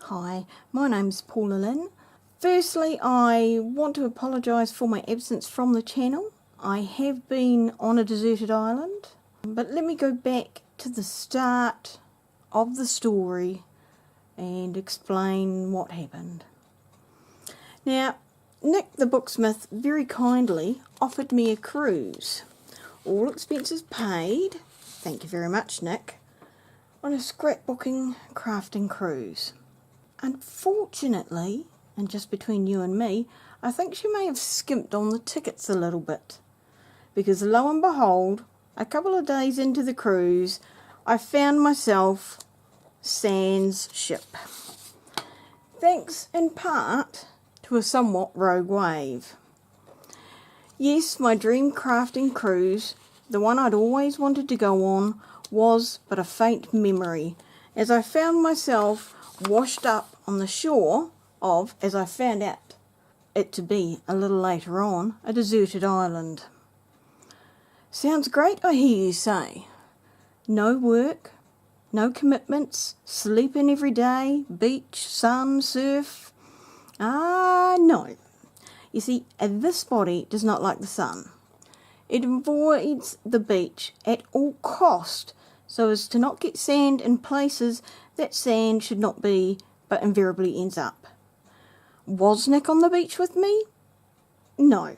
Hi, my name's Paula Lynn. Firstly, I want to apologise for my absence from the channel. I have been on a deserted island, but let me go back to the start of the story and explain what happened. Now, Nick the Booksmith very kindly offered me a cruise. All expenses paid, thank you very much Nick, on a scrapbooking crafting cruise. Unfortunately, and just between you and me, I think she may have skimped on the tickets a little bit, because lo and behold, a couple of days into the cruise, I found myself sans ship. Thanks in part to a somewhat rogue wave. Yes, my dream crafting cruise, the one I'd always wanted to go on, was but a faint memory, as I found myself washed up on the shore of, as I found out it to be a little later on, a deserted island. Sounds great, I hear you say. No work, no commitments, sleeping every day, beach, sun, surf. No. You see, this body does not like the sun. It avoids the beach at all cost, so as to not get sand in places that sand should not be, but invariably ends up. Was Nick on the beach with me? No.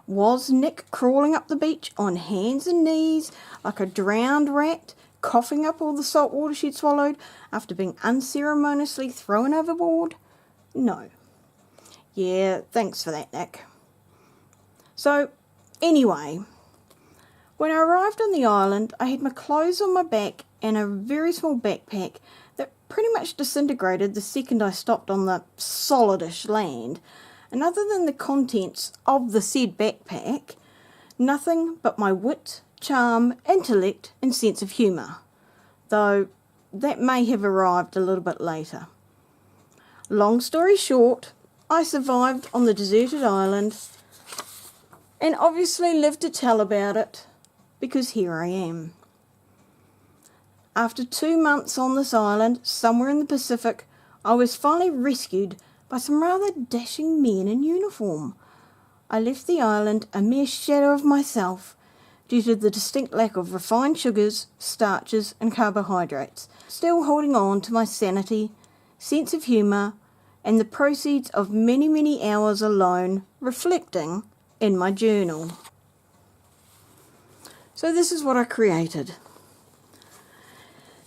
Was Nick crawling up the beach on hands and knees like a drowned rat, coughing up all the salt water she'd swallowed after being unceremoniously thrown overboard? No. Yeah, thanks for that, Nick. So, anyway, when I arrived on the island, I had my clothes on my back and a very small backpack that pretty much disintegrated the second I stopped on the solidish land. And other than the contents of the said backpack, nothing but my wit, charm, intellect and sense of humour, though that may have arrived a little bit later. Long story short, I survived on the deserted island and obviously lived to tell about it, because here I am. After 2 months on this island, somewhere in the Pacific, I was finally rescued by some rather dashing men in uniform. I left the island a mere shadow of myself due to the distinct lack of refined sugars, starches and carbohydrates, still holding on to my sanity, sense of humour and the proceeds of many, many hours alone reflecting in my journal. So this is what I created.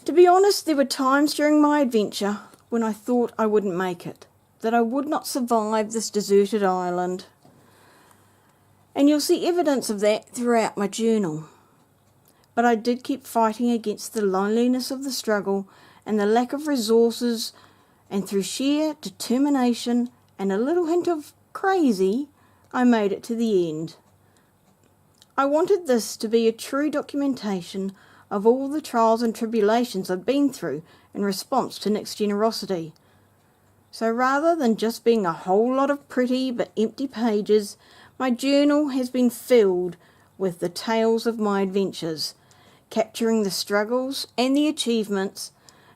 To be honest, there were times during my adventure when I thought I wouldn't make it, that I would not survive this deserted island. And you'll see evidence of that throughout my journal. But I did keep fighting against the loneliness of the struggle and the lack of resources, and through sheer determination and a little hint of crazy, I made it to the end. I wanted this to be a true documentation of all the trials and tribulations I've been through in response to Nick's generosity. So rather than just being a whole lot of pretty but empty pages, my journal has been filled with the tales of my adventures, capturing the struggles and the achievements,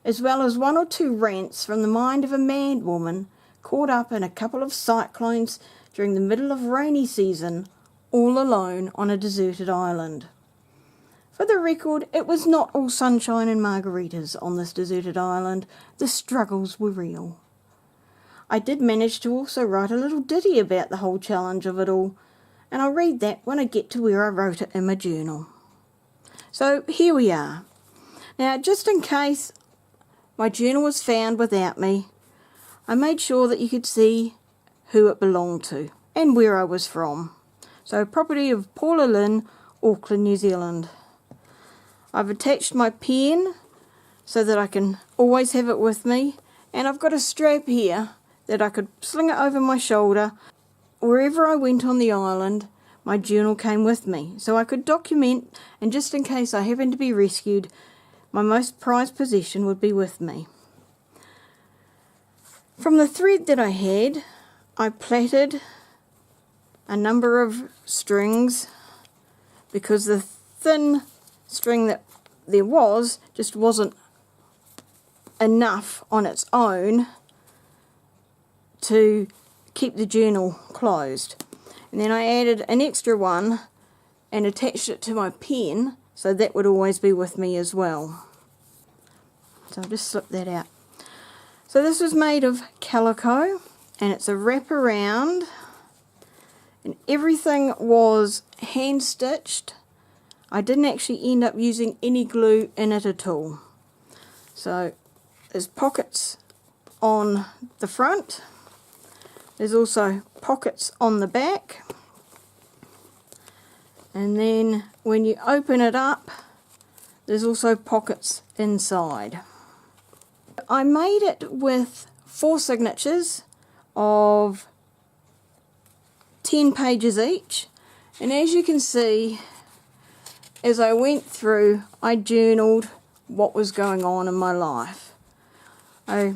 as well as 1 or 2 rants from the mind of a mad woman caught up in a couple of cyclones during the middle of rainy season, all alone on a deserted island. For the record, it was not all sunshine and margaritas on this deserted island. The struggles were real. I did manage to also write a little ditty about the whole challenge of it all, and I'll read that when I get to where I wrote it in my journal. So here we are. Now, just in case my journal was found without me, I made sure that you could see who it belonged to and where I was from. So, property of Paula Lynn, Auckland, New Zealand. I've attached my pen so that I can always have it with me, and I've got a strap here that I could sling it over my shoulder. Wherever I went on the island, my journal came with me, so I could document, and just in case I happened to be rescued, my most prized possession would be with me. From the thread that I had, I plaited a number of strings, because the thin string that there was just wasn't enough on its own to keep the journal closed. And then I added an extra one and attached it to my pen, so that would always be with me as well. So I'll just slip that out. So this was made of calico, and it's a wraparound, and everything was hand stitched. I didn't actually end up using any glue in it at all. So there's pockets on the front, there's also pockets on the back, and then when you open it up there's also pockets inside. I made it with 4 signatures of 10 pages each, and as you can see, as I went through, I journaled what was going on in my life. I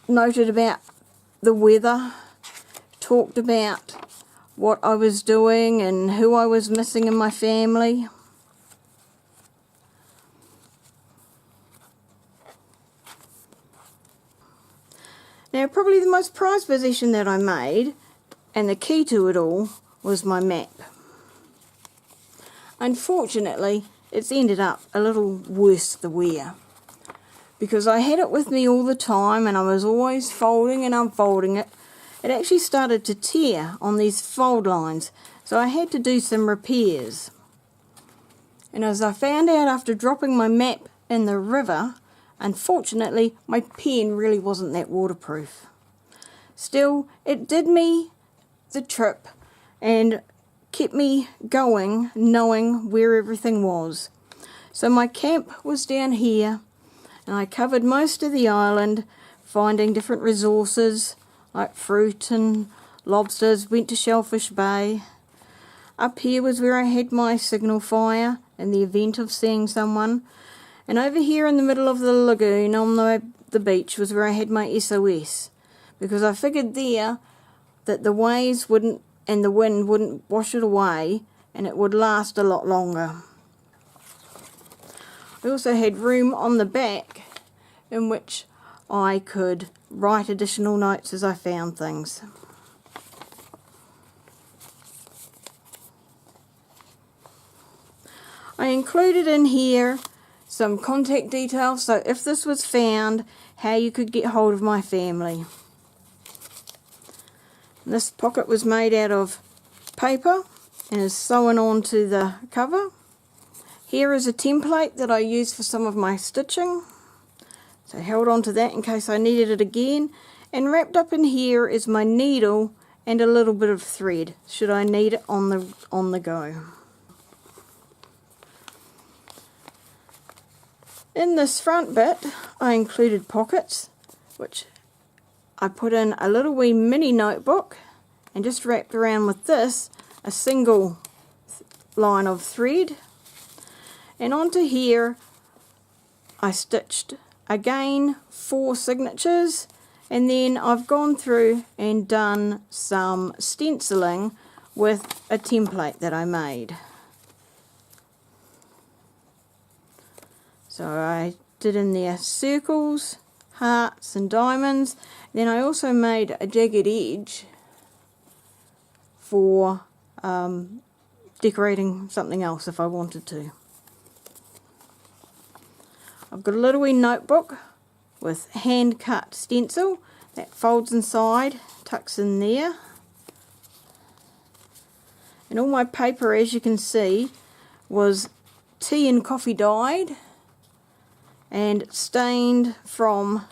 noted about the weather, talked about what I was doing and who I was missing in my family. Now, probably the most prized possession that I made, and the key to it all, was my map. Unfortunately, it's ended up a little worse the wear, because I had it with me all the time and I was always folding and unfolding it. It actually started to tear on these fold lines, so I had to do some repairs. And as I found out after dropping my map in the river, unfortunately my pen really wasn't that waterproof. Still, it did me the trip and kept me going, knowing where everything was. So my camp was down here, and I covered most of the island, finding different resources like fruit and lobsters. Went to Shellfish Bay. Up here was where I had my signal fire in the event of seeing someone, and over here in the middle of the lagoon on the beach was where I had my SOS, because I figured there that the waves wouldn't and the wind wouldn't wash it away, and it would last a lot longer. I also had room on the back in which I could write additional notes as I found things. I included in here some contact details, so if this was found, how you could get hold of my family. This pocket was made out of paper and is sewn onto the cover. Here is a template that I used for some of my stitching, so I held on to that in case I needed it again. And wrapped up in here is my needle and a little bit of thread should I need it on the go. In this front bit I included pockets, which I put in a little wee mini notebook and just wrapped around with this a single line of thread, and onto here I stitched again 4 signatures, and then I've gone through and done some stenciling with a template that I made. So I did in there circles, hearts and diamonds. Then I also made a jagged edge for decorating something else if I wanted to. I've got a little wee notebook with hand cut stencil that folds inside, tucks in there. And all my paper, as you can see, was tea and coffee dyed and stained from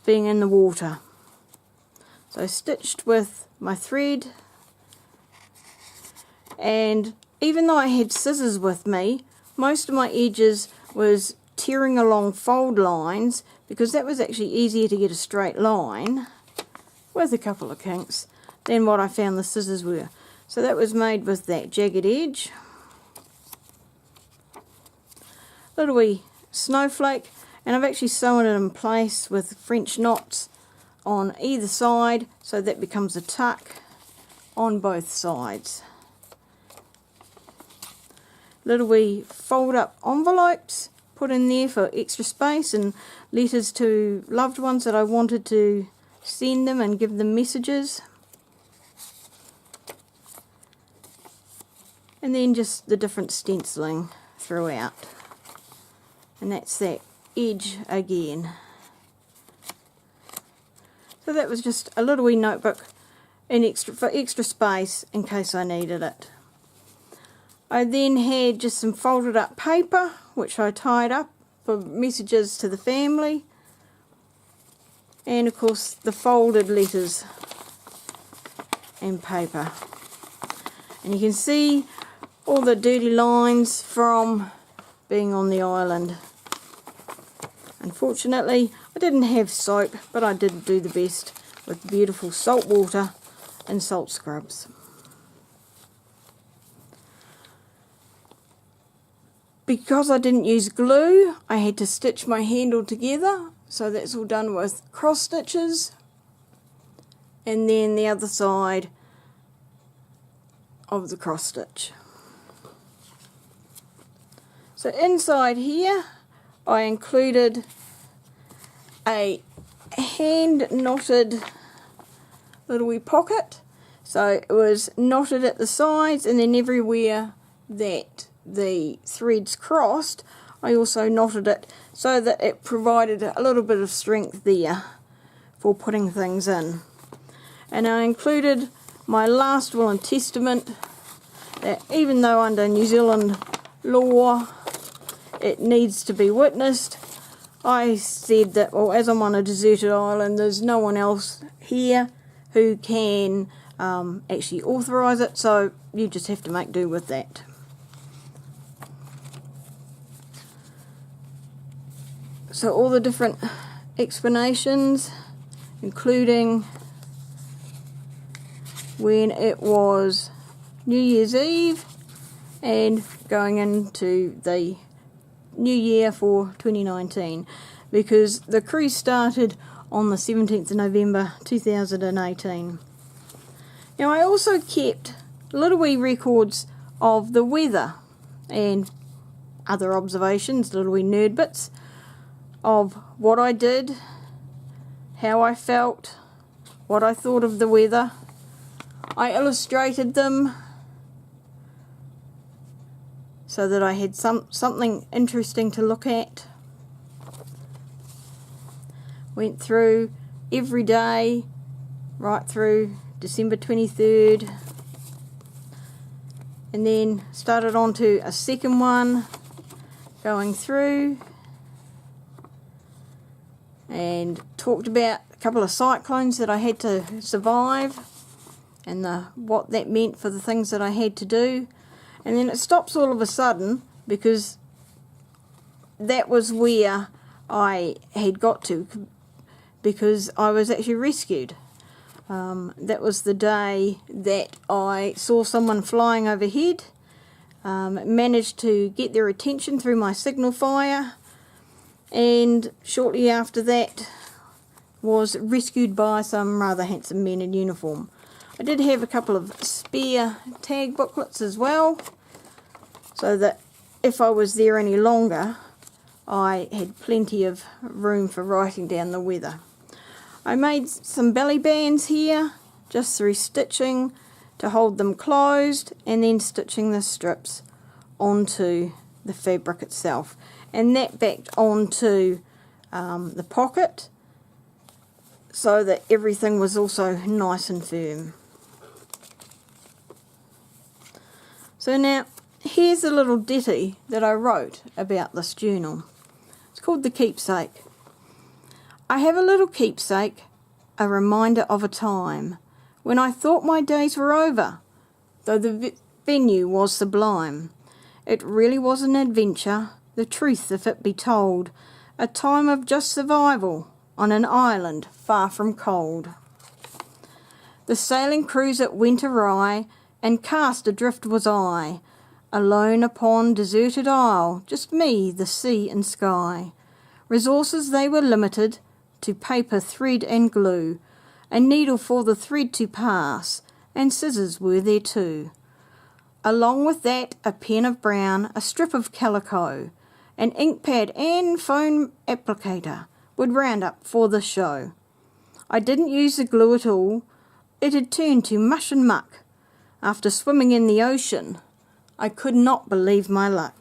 being in the water. So I stitched with my thread, and even though I had scissors with me, most of my edges was tearing along fold lines, because that was actually easier to get a straight line with a couple of kinks than what I found the scissors were. So that was made with that jagged edge. Little wee snowflake, and I've actually sewn it in place with French knots on either side, so that becomes a tuck on both sides. Little wee fold up envelopes put in there for extra space and letters to loved ones that I wanted to send them and give them messages. And then just the different stenciling throughout. And that's that edge again. So that was just a little wee notebook for extra space in case I needed it. I then had just some folded up paper which I tied up for messages to the family, and of course the folded letters and paper. And you can see all the dirty lines from being on the island. Unfortunately I didn't have soap, but I did do the best with beautiful salt water and salt scrubs. Because I didn't use glue, I had to stitch my handle together, so that's all done with cross stitches, and then the other side of the cross stitch. So inside here I included a hand knotted little wee pocket, so it was knotted at the sides, and then everywhere that the threads crossed I also knotted it so that it provided a little bit of strength there for putting things in. And I included my last will and testament, that even though under New Zealand law it needs to be witnessed, I said that, well, as I'm on a deserted island, there's no one else here who can actually authorise it, so you just have to make do with that. So all the different explanations, including when it was New Year's Eve and going into the new year for 2019, because the cruise started on the 17th of November 2018. Now I also kept little wee records of the weather and other observations, little wee nerd bits of what I did, how I felt, what I thought of the weather. I illustrated them so that I had something interesting to look at. Went through every day right through December 23rd, and then started on to a second one going through, and talked about a couple of cyclones that I had to survive and what that meant for the things that I had to do. And then it stops all of a sudden, because that was where I had got to, because I was actually rescued. That was the day that I saw someone flying overhead, managed to get their attention through my signal fire, and shortly after that was rescued by some rather handsome men in uniform. I did have a couple of spare tag booklets as well, so that if I was there any longer I had plenty of room for writing down the weather. I made some belly bands here just through stitching to hold them closed, and then stitching the strips onto the fabric itself, and that backed onto the pocket so that everything was also nice and firm. So now here's a little ditty that I wrote about this journal. It's called The Keepsake. I have a little keepsake, a reminder of a time when I thought my days were over, though the venue was sublime. It really was an adventure, the truth if it be told, a time of just survival on an island far from cold. The sailing cruise it went awry, and cast adrift was I, alone upon deserted isle, just me, the sea and sky. Resources they were limited to paper, thread and glue, a needle for the thread to pass, and scissors were there too. Along with that a pen of brown, a strip of calico, an ink pad and foam applicator would round up for the show. I didn't use the glue at all. It had turned to mush and muck. After swimming in the ocean, I could not believe my luck.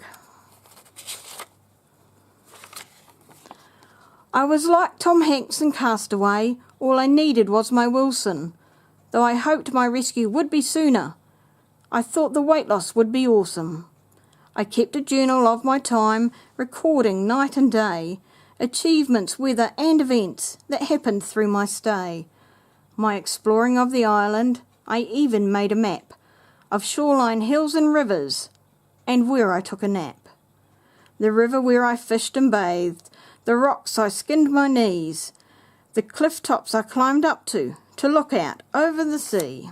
I was like Tom Hanks in Castaway. All I needed was my Wilson. Though I hoped my rescue would be sooner, I thought the weight loss would be awesome. I kept a journal of my time, recording night and day, achievements, weather and events that happened through my stay. My exploring of the island, I even made a map of shoreline hills and rivers, and where I took a nap. The river where I fished and bathed, the rocks I skinned my knees, the cliff tops I climbed up to look out over the sea.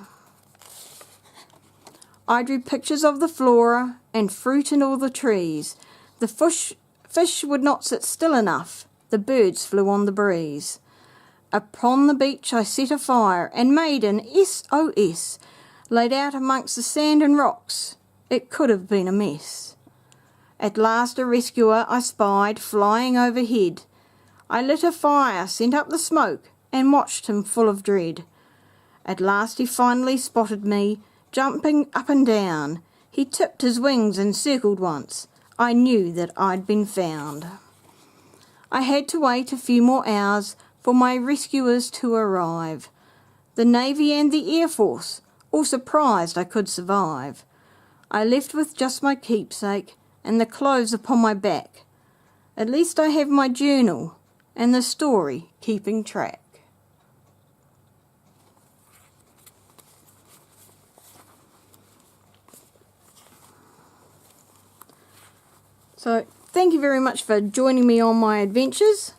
I drew pictures of the flora and fruit in all the trees. The fish would not sit still enough, the birds flew on the breeze. Upon the beach I set a fire and made an SOS, laid out amongst the sand and rocks. It could have been a mess. At last a rescuer I spied flying overhead. I lit a fire, sent up the smoke, and watched him full of dread. At last he finally spotted me, jumping up and down. He tipped his wings and circled once. I knew that I'd been found. I had to wait a few more hours for my rescuers to arrive. The Navy and the Air Force, all surprised I could survive. I left with just my keepsake and the clothes upon my back. At least I have my journal and the story keeping track. So thank you very much for joining me on my adventures.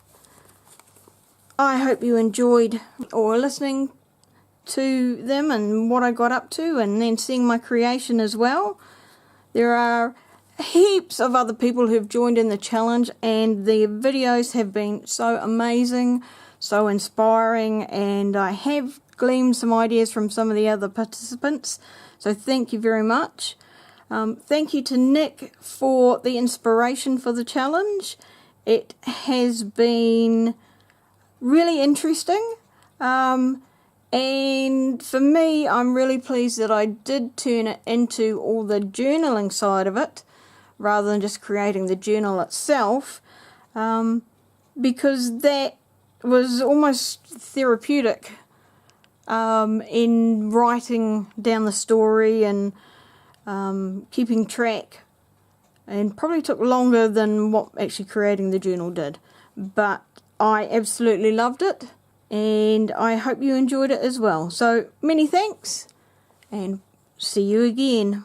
I hope you enjoyed or listening to them and what I got up to, and then seeing my creation as well. There are heaps of other people who've joined in the challenge, and the videos have been so amazing, so inspiring, and I have gleaned some ideas from some of the other participants, so thank you very much. Thank you to Nick for the inspiration for the challenge. It has been really interesting, and for me, I'm really pleased that I did turn it into all the journaling side of it rather than just creating the journal itself, because that was almost therapeutic in writing down the story and keeping track, and probably took longer than what actually creating the journal did, but I absolutely loved it, and I hope you enjoyed it as well. So many thanks, and see you again.